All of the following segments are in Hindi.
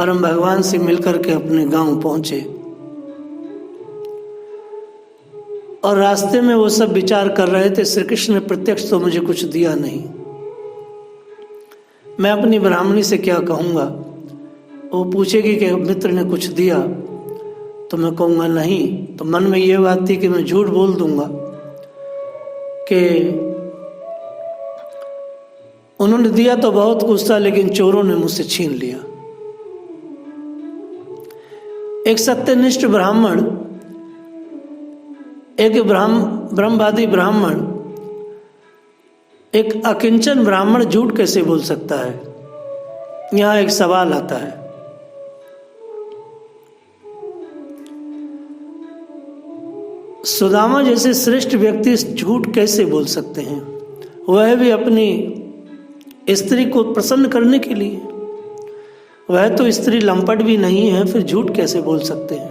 परम भगवान से मिलकर के अपने गांव पहुंचे और रास्ते में वो सब विचार कर रहे थे, श्री कृष्ण ने प्रत्यक्ष तो मुझे कुछ दिया नहीं, मैं अपनी ब्राह्मणी से क्या कहूँगा। वो पूछेगी कि मित्र ने कुछ दिया तो मैं कहूँगा नहीं, तो मन में ये बात थी कि मैं झूठ बोल दूंगा कि उन्होंने दिया तो बहुत कुछ था लेकिन चोरों ने मुझसे छीन लिया। एक सत्यनिष्ठ ब्राह्मण, एक ब्रह्मवादी ब्राह्मण, एक अकिंचन ब्राह्मण झूठ कैसे बोल सकता है? यहां एक सवाल आता है। सुदामा जैसे श्रेष्ठ व्यक्ति झूठ कैसे बोल सकते हैं, वह भी अपनी स्त्री को प्रसन्न करने के लिए? वह तो स्त्री लंपट भी नहीं है, फिर झूठ कैसे बोल सकते हैं?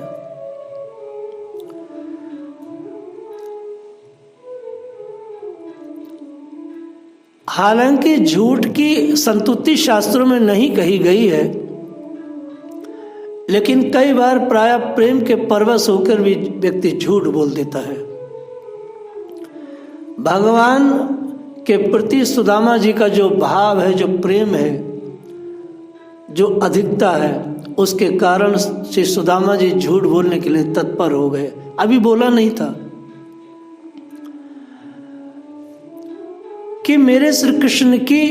हालांकि झूठ की संतुति शास्त्रों में नहीं कही गई है, लेकिन कई बार प्राय प्रेम के परवश होकर भी व्यक्ति झूठ बोल देता है। भगवान के प्रति सुदामा जी का जो भाव है, जो प्रेम है, जो अधिकता है, उसके कारण श्री सुदामा जी झूठ बोलने के लिए तत्पर हो गए। अभी बोला नहीं था कि मेरे श्री कृष्ण की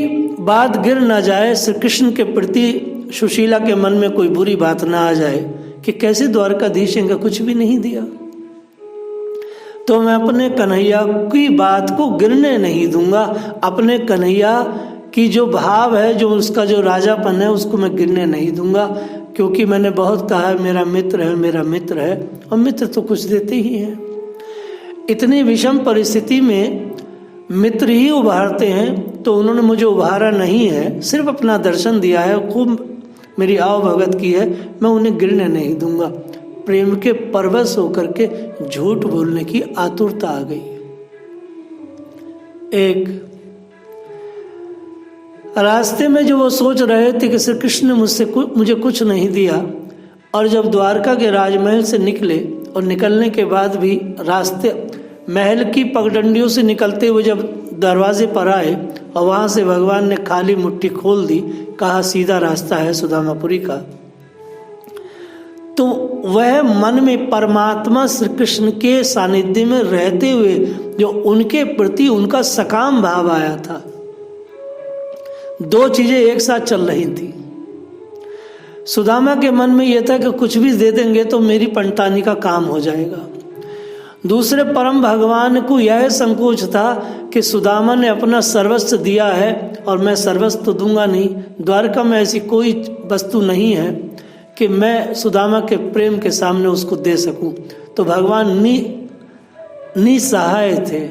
बात गिर ना जाए, श्री कृष्ण के प्रति सुशीला के मन में कोई बुरी बात ना आ जाए कि कैसे द्वारकाधीश इनका कुछ भी नहीं दिया, तो मैं अपने कन्हैया की बात को गिरने नहीं दूंगा। अपने कन्हैया की जो भाव है, जो उसका जो राजापन है, उसको मैं गिरने नहीं दूंगा, क्योंकि मैंने बहुत कहा है मेरा मित्र है, मेरा मित्र है, और मित्र तो कुछ देते ही हैं। इतनी विषम परिस्थिति में मित्र ही उभारते हैं, तो उन्होंने मुझे उभारा नहीं है, सिर्फ अपना दर्शन दिया है, खूब मेरी आव भगत की है, मैं उन्हें गिरने नहीं दूंगा। प्रेम के परवश होकर के झूठ बोलने की आतुरता आ गई। एक रास्ते में जो वो सोच रहे थे कि श्री कृष्ण ने मुझे कुछ नहीं दिया, और जब द्वारका के राजमहल से निकले और निकलने के बाद भी रास्ते महल की पगडंडियों से निकलते हुए जब दरवाजे पर आए और वहां से भगवान ने खाली मुट्ठी खोल दी, कहा सीधा रास्ता है सुदामापुरी का, तो वह मन में परमात्मा श्री कृष्ण के सानिध्य में रहते हुए जो उनके प्रति उनका सकाम भाव आया था, दो चीजें एक साथ चल रही थी। सुदामा के मन में यह था कि कुछ भी दे देंगे तो मेरी पंटानी का काम हो जाएगा। दूसरे परम भगवान को यह संकोच था कि सुदामा ने अपना सर्वस्व दिया है और मैं सर्वस्व तो दूंगा नहीं, द्वारका में ऐसी कोई वस्तु नहीं है कि मैं सुदामा के प्रेम के सामने उसको दे सकूं। तो भगवान निसहाय थे,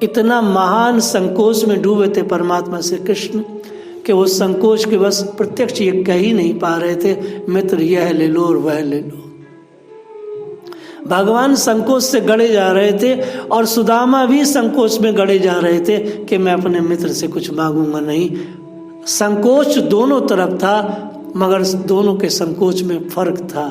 इतना महान संकोच में डूबे थे परमात्मा श्री कृष्ण कि वो संकोच के बस प्रत्यक्ष ये कह ही नहीं पा रहे थे, मित्र यह ले लो और वह ले लो। भगवान संकोच से गड़े जा रहे थे और सुदामा भी संकोच में गड़े जा रहे थे कि मैं अपने मित्र से कुछ मांगूंगा नहीं। संकोच दोनों तरफ था, मगर दोनों के संकोच में फर्क था।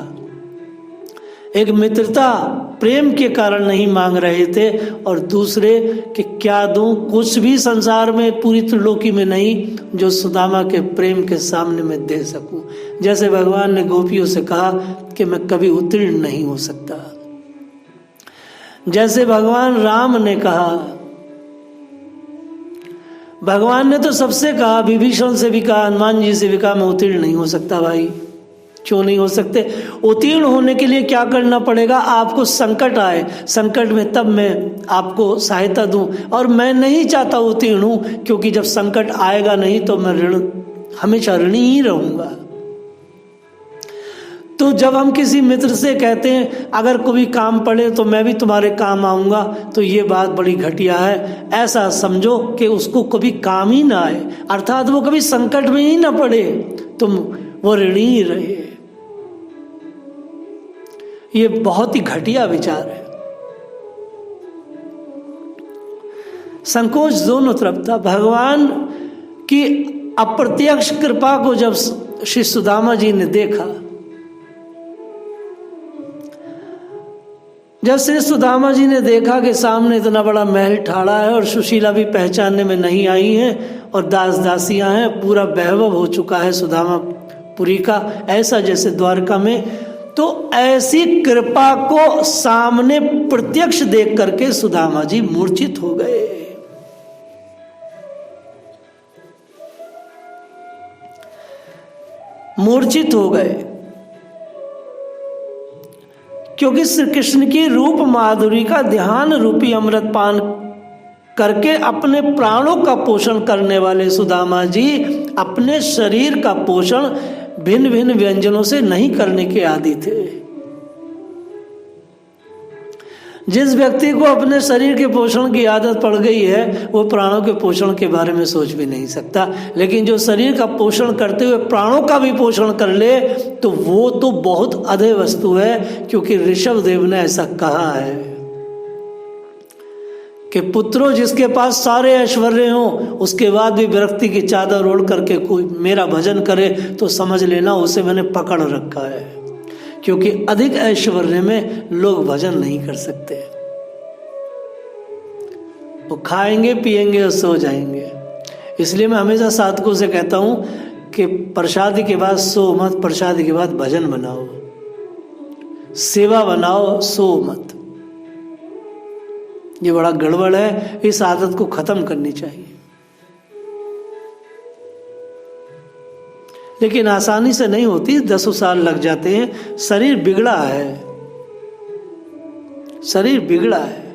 एक मित्रता प्रेम के कारण नहीं मांग रहे थे, और दूसरे कि क्या दूं, कुछ भी संसार में पूरी त्रिलोकी में नहीं जो सुदामा के प्रेम के सामने मैं दे सकूं। जैसे भगवान ने गोपियों से कहा कि मैं कभी उत्तीर्ण नहीं हो सकता, जैसे भगवान राम ने कहा, भगवान ने तो सबसे कहा, विभीषण से भी कहा, हनुमान जी से भी कहा, मैं उत्तीर्ण नहीं हो सकता। भाई क्यों नहीं हो सकते? उत्तीर्ण होने के लिए क्या करना पड़ेगा? आपको संकट आए, संकट में तब मैं आपको सहायता दूं, और मैं नहीं चाहता उत्तीर्ण हूं, क्योंकि जब संकट आएगा नहीं तो मैं हमेशा ऋणी ही रहूंगा। तो जब हम किसी मित्र से कहते हैं अगर कोई काम पड़े तो मैं भी तुम्हारे काम आऊँगा, तो ये बात बड़ी घटिया है। ऐसा समझो कि उसको कभी काम ही ना आए, अर्थात वो कभी संकट में ही ना पड़े, तुम वो ऋणी ही रहे। ये बहुत ही घटिया विचार है। संकोच दोनों तरफ था। भगवान की अप्रत्यक्ष कृपा को जब श्री सुदामा जी ने देखा जब श्री सुदामा जी ने देखा कि सामने इतना बड़ा महल ठाड़ा है और सुशीला भी पहचानने में नहीं आई हैं और दास दासियां हैं, पूरा वैभव हो चुका है सुदामापुरी का, ऐसा जैसे द्वारका में, तो ऐसी कृपा को सामने प्रत्यक्ष देख करके सुदामा जी मूर्छित हो गए। मूर्छित हो गए क्योंकि श्री कृष्ण की रूप माधुरी का ध्यान रूपी अमृत पान करके अपने प्राणों का पोषण करने वाले सुदामा जी अपने शरीर का पोषण भिन्न भिन्न व्यंजनों से नहीं करने के आदी थे। जिस व्यक्ति को अपने शरीर के पोषण की आदत पड़ गई है वो प्राणों के पोषण के बारे में सोच भी नहीं सकता, लेकिन जो शरीर का पोषण करते हुए प्राणों का भी पोषण कर ले तो वो तो बहुत अधे वस्तु है, क्योंकि ऋषभ देव ने ऐसा कहा है कि पुत्रों, जिसके पास सारे ऐश्वर्य हों उसके बाद भी विरक्ति की चादर ओढ़ करके कोई मेरा भजन करे तो समझ लेना उसे मैंने पकड़ रखा है, क्योंकि अधिक ऐश्वर्य में लोग भजन नहीं कर सकते। वो खाएंगे पिएंगे और सो जाएंगे। इसलिए मैं हमेशा साधकों से कहता हूं कि प्रसादी के बाद सो मत, प्रसादी के बाद भजन बनाओ, सेवा बनाओ, सो मत। ये बड़ा गड़बड़ है, इस आदत को खत्म करनी चाहिए। लेकिन आसानी से नहीं होती, 10 साल लग जाते हैं। शरीर बिगड़ा है, शरीर बिगड़ा है।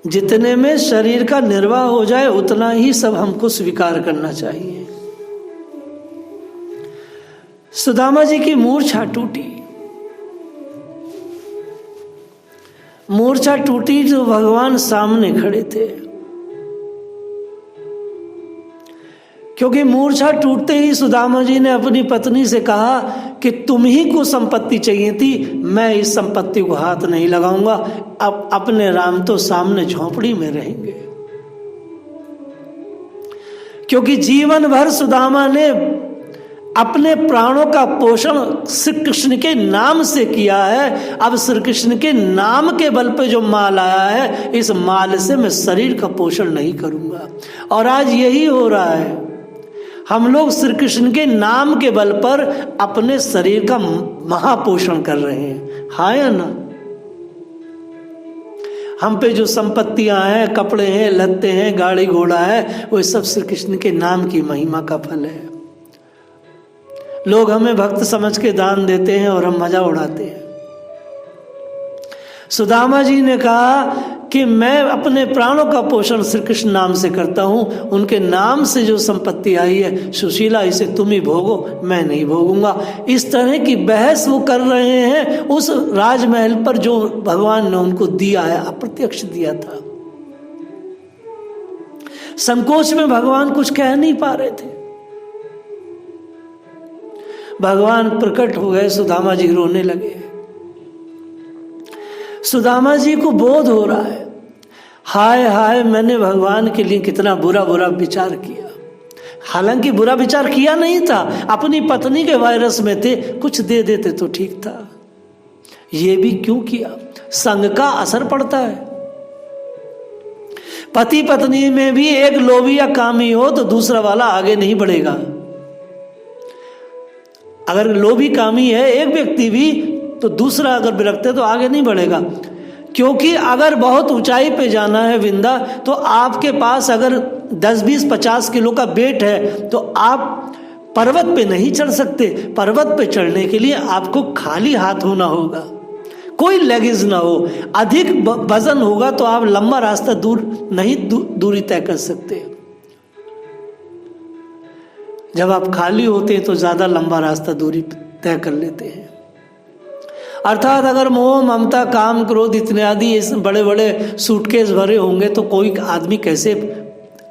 जितने में शरीर का निर्वाह हो जाए उतना ही सब हमको स्वीकार करना चाहिए। सुदामा जी की मूर्छा टूटी, मूर्छा टूटी जो भगवान सामने खड़े थे, क्योंकि मूर्छा टूटते ही सुदामा जी ने अपनी पत्नी से कहा कि तुम ही को संपत्ति चाहिए थी, मैं इस संपत्ति को हाथ नहीं लगाऊंगा, अब अपने राम तो सामने झोंपड़ी में रहेंगे। क्योंकि जीवन भर सुदामा ने अपने प्राणों का पोषण श्री कृष्ण के नाम से किया है। अब श्री कृष्ण के नाम के बल पे जो माल आया है, इस माल से मैं शरीर का पोषण नहीं करूंगा। और आज यही हो रहा है, हम लोग श्री कृष्ण के नाम के बल पर अपने शरीर का महापोषण कर रहे हैं, हाँ या ना? हम पे जो संपत्तियां हैं, कपड़े हैं, लत्ते हैं, गाड़ी घोड़ा है, वो सब श्री कृष्ण के नाम की महिमा का फल है। लोग हमें भक्त समझ के दान देते हैं और हम मजा उड़ाते हैं। सुदामा जी ने कहा कि मैं अपने प्राणों का पोषण श्री कृष्ण नाम से करता हूं, उनके नाम से जो संपत्ति आई है सुशीला, इसे तुम ही भोगो, मैं नहीं भोगूंगा। इस तरह की बहस वो कर रहे हैं उस राजमहल पर जो भगवान ने उनको दिया है, अप्रत्यक्ष दिया था। संकोच में भगवान कुछ कह नहीं पा रहे थे। भगवान प्रकट हो गए, सुदामा जी रोने लगे। सुदामा जी को बोध हो रहा है, हाय हाय मैंने भगवान के लिए कितना बुरा बुरा विचार किया। हालांकि बुरा विचार किया नहीं था, अपनी पत्नी के वायरस में थे, कुछ दे देते तो ठीक था। ये भी क्यों किया? संग का असर पड़ता है। पति पत्नी में भी एक लोभी या कामी हो तो दूसरा वाला आगे नहीं बढ़ेगा। अगर लोभी कामी है एक व्यक्ति भी, तो दूसरा अगर विरक्त है तो आगे नहीं बढ़ेगा। क्योंकि अगर बहुत ऊंचाई पे जाना है विंदा, तो आपके पास अगर 10, 20, 50 किलो का वेट है तो आप पर्वत पे नहीं चढ़ सकते। पर्वत पे चढ़ने के लिए आपको खाली हाथ होना होगा, कोई लगेज ना हो। अधिक वजन होगा तो आप लंबा रास्ता दूरी तय कर सकते। जब आप खाली होते हैं तो ज्यादा लंबा रास्ता दूरी तय कर लेते हैं। अर्थात अगर मोह ममता काम क्रोध इतने आदि इस बड़े बड़े सूटकेस भरे होंगे तो कोई आदमी कैसे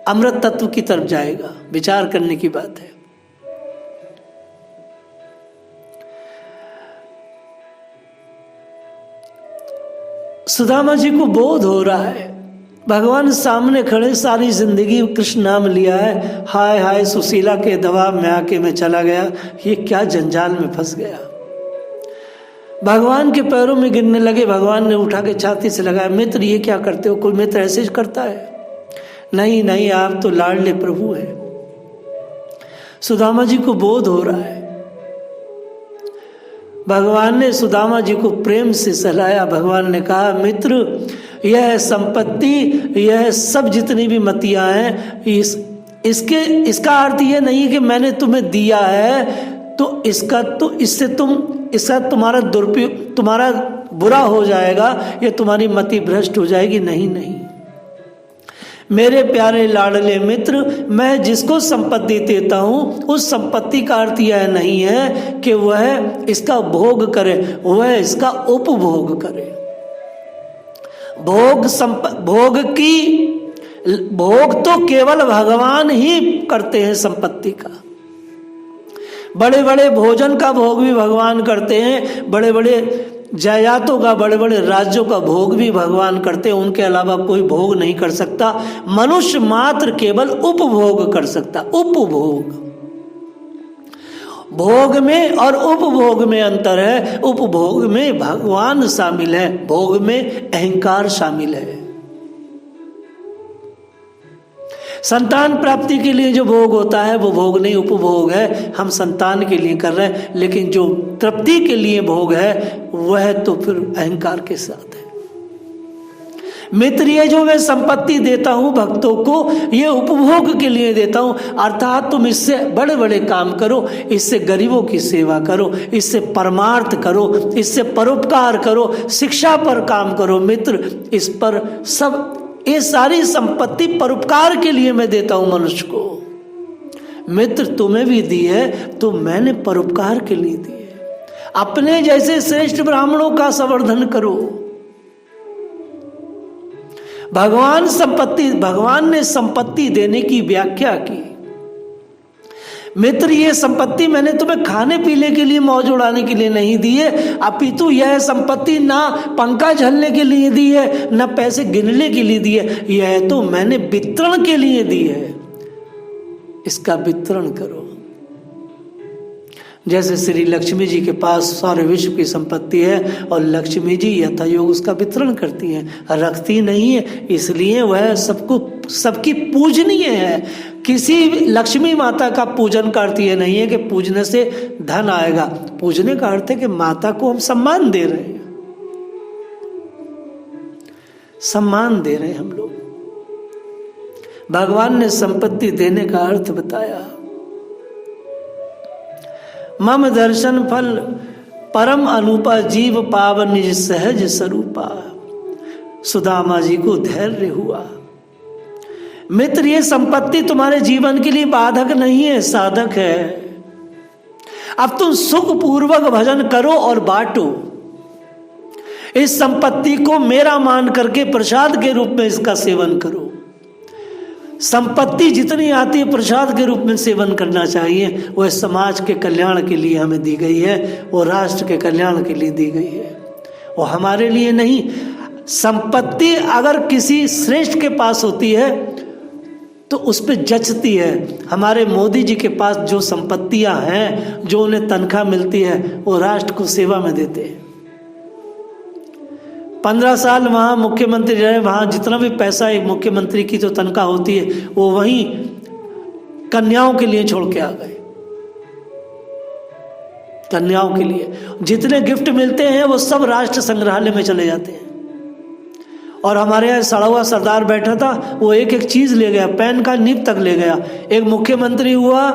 अमृत तत्व की तरफ जाएगा? विचार करने की बात है। सुदामा जी को बोध हो रहा है, भगवान सामने खड़े, सारी जिंदगी कृष्ण नाम लिया है, हाय हाय सुशीला के दबाव में आके मैं चला गया, ये क्या जंजाल में फंस गया। भगवान के पैरों में गिरने लगे। भगवान ने उठा के छाती से लगाया, मित्र ये क्या करते हो? कोई मित्र ऐसे करता है? नहीं नहीं, आप तो लाडले प्रभु हैं। सुदामा जी को बोध हो रहा है। भगवान ने सुदामा जी को प्रेम से सहलाया। भगवान ने कहा, मित्र यह संपत्ति, यह सब जितनी भी मतियां हैं, इसका अर्थ यह नहीं कि मैंने तुम्हें दिया है तो इससे तुम्हारा दुरुपयोग, तुम्हारा बुरा हो जाएगा या तुम्हारी मति भ्रष्ट हो जाएगी। नहीं नहीं, मेरे प्यारे लाडले मित्र, मैं जिसको संपत्ति देता हूं उस संपत्ति का अर्थ यह नहीं है कि वह इसका भोग करे, वह इसका उपभोग करे। भोग तो केवल भगवान ही करते हैं संपत्ति का। बड़े बड़े भोजन का भोग भी भगवान करते हैं, बड़े बड़े जायदादों का, बड़े बड़े राज्यों का भोग भी भगवान करते हैं। उनके अलावा कोई भोग नहीं कर सकता। मनुष्य मात्र केवल उपभोग कर सकता। उपभोग, भोग में और उपभोग में अंतर है। उपभोग में भगवान शामिल है, भोग में अहंकार शामिल है। संतान प्राप्ति के लिए जो भोग होता है वो भोग नहीं, उपभोग है। हम संतान के लिए कर रहे हैं, लेकिन जो तृप्ति के लिए भोग है वह तो फिर अहंकार के साथ है। मित्र, ये जो मैं संपत्ति देता हूं भक्तों को, ये उपभोग के लिए देता हूं। अर्थात तुम इससे बड़े बड़े काम करो, इससे गरीबों की सेवा करो, इससे परमार्थ करो, इससे परोपकार करो, शिक्षा पर काम करो। मित्र, इस पर सब, ये सारी संपत्ति परोपकार के लिए मैं देता हूं मनुष्य को। मित्र, तुम्हें भी दी है तो मैंने परोपकार के लिए दी है। अपने जैसे श्रेष्ठ ब्राह्मणों का संवर्धन करो। भगवान ने संपत्ति देने की व्याख्या की। मित्र, ये संपत्ति मैंने तुम्हें खाने पीने के लिए, मौज उड़ाने के लिए नहीं दी है, अपितु यह संपत्ति ना पंखा झलने के लिए दी है, ना पैसे गिनने के लिए दी है, यह तो मैंने वितरण के लिए दी है। इसका वितरण करो। जैसे श्री लक्ष्मी जी के पास सारे विश्व की संपत्ति है और लक्ष्मी जी यथायोग उसका वितरण करती हैं, रखती नहीं है, इसलिए वह सबकी पूजनीय है। किसी लक्ष्मी माता का पूजन का अर्थ यह नहीं है कि पूजने से धन आएगा। पूजने का अर्थ है कि माता को हम सम्मान दे रहे हैं, सम्मान दे रहे हैं हम लोग। भगवान ने संपत्ति देने का अर्थ बताया। मम दर्शन फल परम अनुपा, जीव पावन निज सहज स्वरूपा। सुदामा जी को धैर्य हुआ। मित्र, ये संपत्ति तुम्हारे जीवन के लिए बाधक नहीं है, साधक है। अब तुम सुख पूर्वक भजन करो और बांटो। इस संपत्ति को मेरा मान करके प्रसाद के रूप में इसका सेवन करो। संपत्ति जितनी आती है प्रसाद के रूप में सेवन करना चाहिए। वह समाज के कल्याण के लिए हमें दी गई है, वो राष्ट्र के कल्याण के लिए दी गई है, वो हमारे लिए नहीं। संपत्ति अगर किसी श्रेष्ठ के पास होती है तो उस पर जचती है। हमारे मोदी जी के पास जो संपत्तियां हैं, जो उन्हें तनख्वाह मिलती है, वो राष्ट्र को सेवा में देते हैं। 15 साल वहाँ मुख्यमंत्री रहे, वहाँ जितना भी पैसा एक मुख्यमंत्री की जो तनख्वाह होती है वो वहीं कन्याओं के लिए छोड़ के आ गए। कन्याओं के लिए जितने गिफ्ट मिलते हैं वो सब राष्ट्र संग्रहालय में चले जाते हैं। और हमारे यहाँ सड़ा हुआ सरदार बैठा था, वो एक एक चीज ले गया, पेन का नीब तक ले गया। एक मुख्यमंत्री हुआ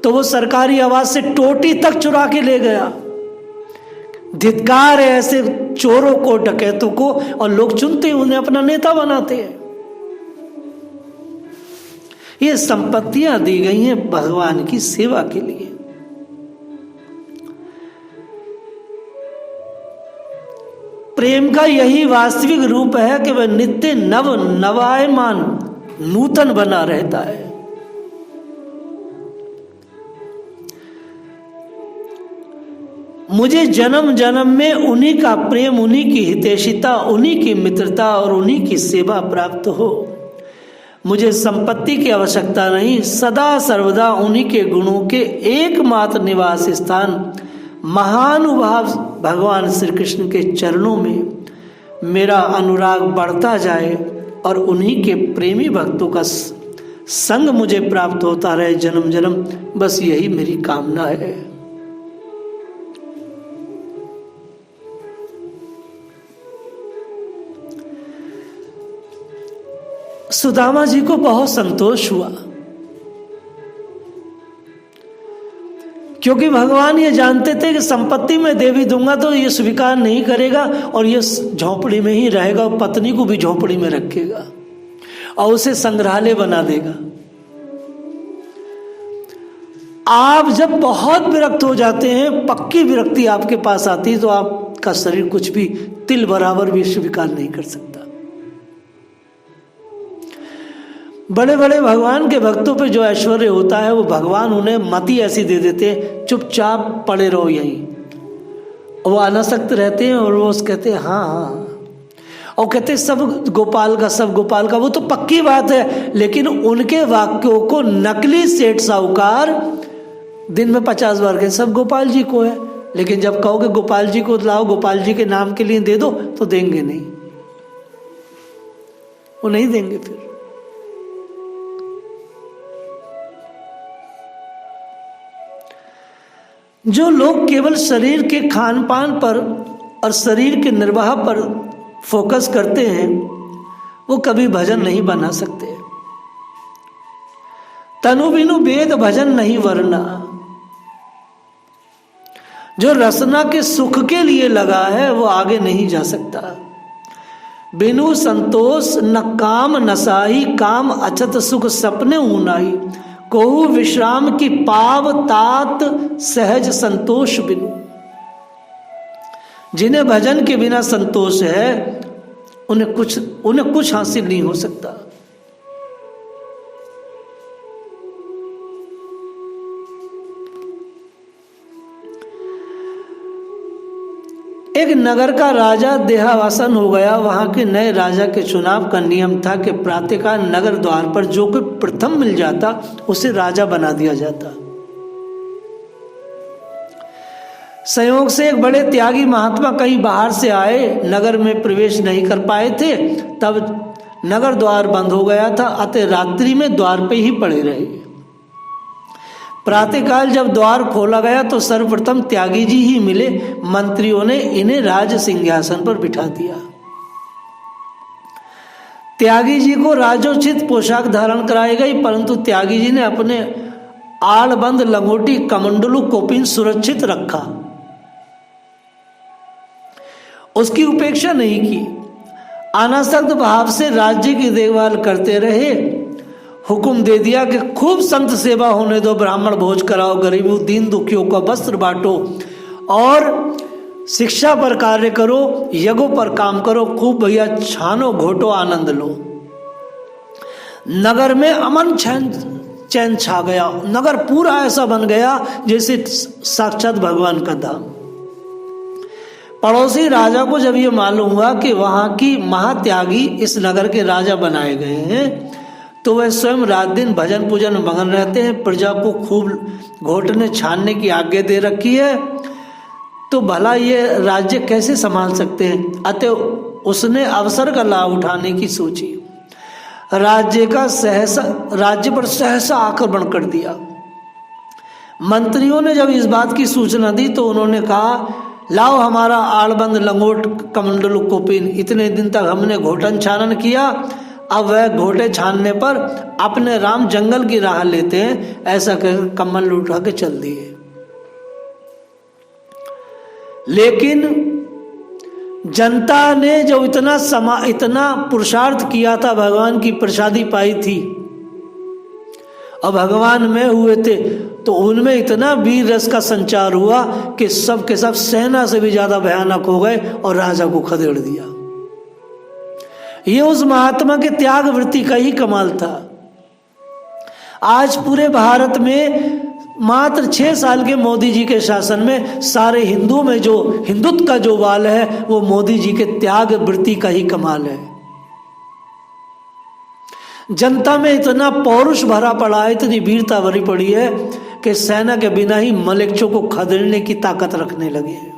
तो वो सरकारी आवाज से टोटी तक चुरा के ले गया। धिक्कार है ऐसे चोरों को, डकैतों को, और लोग चुनते हैं उन्हें, अपना नेता बनाते हैं। ये संपत्तियां दी गई हैं भगवान की सेवा के लिए। प्रेम का यही वास्तविक रूप है कि वह नित्य नवायमान नूतन बना रहता है। मुझे जन्म जन्म में उन्हीं का प्रेम, उन्हीं की हितैषिता, उन्हीं की मित्रता और उन्हीं की सेवा प्राप्त हो। मुझे संपत्ति की आवश्यकता नहीं, सदा सर्वदा उन्हीं के गुणों के एकमात्र निवास स्थान महानुभाव भगवान श्री कृष्ण के चरणों में मेरा अनुराग बढ़ता जाए और उन्हीं के प्रेमी भक्तों का संग मुझे प्राप्त होता रहे जन्म जन्म, बस यही मेरी कामना है। सुदामा जी को बहुत संतोष हुआ, क्योंकि भगवान ये जानते थे कि संपत्ति में देवी दूंगा तो ये स्वीकार नहीं करेगा और ये झोपड़ी में ही रहेगा और पत्नी को भी झोपड़ी में रखेगा और उसे संग्रहालय बना देगा। आप जब बहुत विरक्त हो जाते हैं, पक्की विरक्ति आपके पास आती है, तो आपका शरीर कुछ भी तिल बराबर भी स्वीकार नहीं कर सकता। बड़े बड़े भगवान के भक्तों पे जो ऐश्वर्य होता है वो भगवान उन्हें मति ऐसी दे देते हैं, चुपचाप पड़े रहो यहीं, वो अनासक्त रहते हैं और वो कहते हैं हाँ हाँ, और कहते सब गोपाल का सब गोपाल का। वो तो पक्की बात है, लेकिन उनके वाक्यों को नकली सेठ साहूकार दिन में 50 बार कहे सब गोपाल जी को है, लेकिन जब कहोगे गोपाल जी को लाओ, गोपाल जी के नाम के लिए दे दो, तो देंगे नहीं, वो नहीं देंगे। फिर जो लोग केवल शरीर के खान पान पर और शरीर के निर्वाह पर फोकस करते हैं वो कभी भजन नहीं बना सकते। तनु बिनु वेद भजन नहीं वरना। जो रसना के सुख के लिए लगा है वो आगे नहीं जा सकता। बिनु संतोष न काम नसाही, काम अछत सुख सपने ऊनाई। कोहु विश्राम की पाव तात सहज संतोष बिनु। जिन्हें भजन के बिना संतोष है उन्हें कुछ हासिल नहीं हो सकता। एक नगर का राजा देहावसान हो गया। वहां के नए राजा के चुनाव का नियम था कि प्रातःकाल नगर द्वार पर जो कोई प्रथम मिल जाता उसे राजा बना दिया जाता। संयोग से एक बड़े त्यागी महात्मा कहीं बाहर से आए, नगर में प्रवेश नहीं कर पाए थे। तब नगर द्वार बंद हो गया था, अतः रात्रि में द्वार पे ही पड़े रहे। प्रातःकाल जब द्वार खोला गया तो सर्वप्रथम त्यागी जी ही मिले। मंत्रियों ने इन्हें राज सिंहासन पर बिठा दिया। त्यागी जी को राजोचित पोशाक धारण कराई गई, परंतु त्यागी जी ने अपने आड़बंद लंगोटी कमंडलू कोपिन सुरक्षित रखा, उसकी उपेक्षा नहीं की। अनासक्त भाव से राज्य की देखभाल करते रहे। हुक्म दे दिया कि खूब संत सेवा होने दो, ब्राह्मण भोज कराओ, गरीबों दीन दुखियों का वस्त्र बांटो और शिक्षा पर कार्य करो, यज्ञों पर काम करो, खूब भैया छानो घोटो आनंद लो। नगर में अमन चैन छा गया। नगर पूरा ऐसा बन गया जैसे साक्षात भगवान का धाम। पड़ोसी राजा को जब ये मालूम हुआ कि वहां की महात्यागी इस नगर के राजा बनाए गए हैं, तो वह स्वयं रात दिन भजन पूजन में मगन रहते हैं। प्रजा को खूब घोटने छानने की आज्ञा दे रखी है, तो भला ये राज्य कैसे संभाल सकते हैं। अतः उसने अवसर का लाभ उठाने की सोची। राज्य पर सहसा आक्रमण कर दिया। मंत्रियों ने जब इस बात की सूचना दी तो उन्होंने कहा, लाओ हमारा आड़बंद लंगोट कमंडलू कोपिन। इतने दिन तक हमने घोटन छानन किया, अब वह घोटे छानने पर अपने राम जंगल की राह लेते हैं। ऐसा कहकर कमंडल उठा के चल दिए। लेकिन जनता ने जो इतना पुरुषार्थ किया था, भगवान की प्रसादी पाई थी और भगवान में हुए थे, तो उनमें इतना वीर रस का संचार हुआ कि सब के सब सेना से भी ज्यादा भयानक हो गए और राजा को खदेड़ दिया। ये उस महात्मा के त्याग वृत्ति का ही कमाल था। आज पूरे भारत में मात्र 6 साल के मोदी जी के शासन में सारे हिंदुओं में जो हिंदुत्व का जो वाल है वो मोदी जी के त्याग वृत्ति का ही कमाल है। जनता में इतना पौरुष भरा पड़ा है, इतनी वीरता भरी पड़ी है कि सेना के बिना ही मलेच्छों को खदेड़ने की ताकत रखने लगे हैं।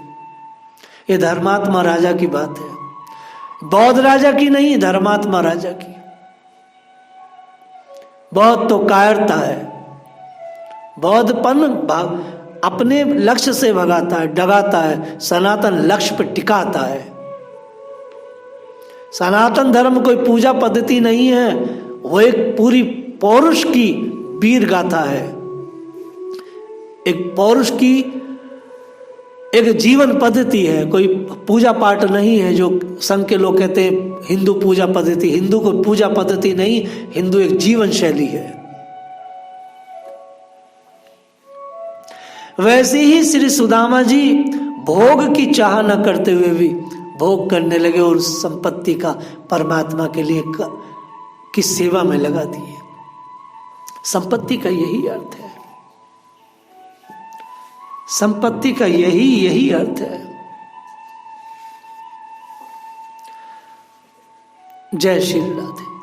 ये धर्मात्मा राजा की बात है, बौद्ध राजा की नहीं, धर्मात्मा राजा की। बौद्ध तो कायरता है, बौद्धपन अपने लक्ष्य से भगाता है, डगाता है, सनातन लक्ष्य पर टिकाता है। सनातन धर्म कोई पूजा पद्धति नहीं है, वो एक पूरी पौरुष की वीर गाथा है, एक पौरुष की एक जीवन पद्धति है, कोई पूजा पाठ नहीं है जो संघ के लोग कहते हैं हिंदू पूजा पद्धति। हिंदू को पूजा पद्धति नहीं, हिंदू एक जीवन शैली है। वैसे ही श्री सुदामा जी भोग की चाह न करते हुए भी भोग करने लगे और संपत्ति का परमात्मा के लिए की सेवा में लगा दिए। संपत्ति का यही अर्थ है, संपत्ति का यही अर्थ है। जय श्री राधे।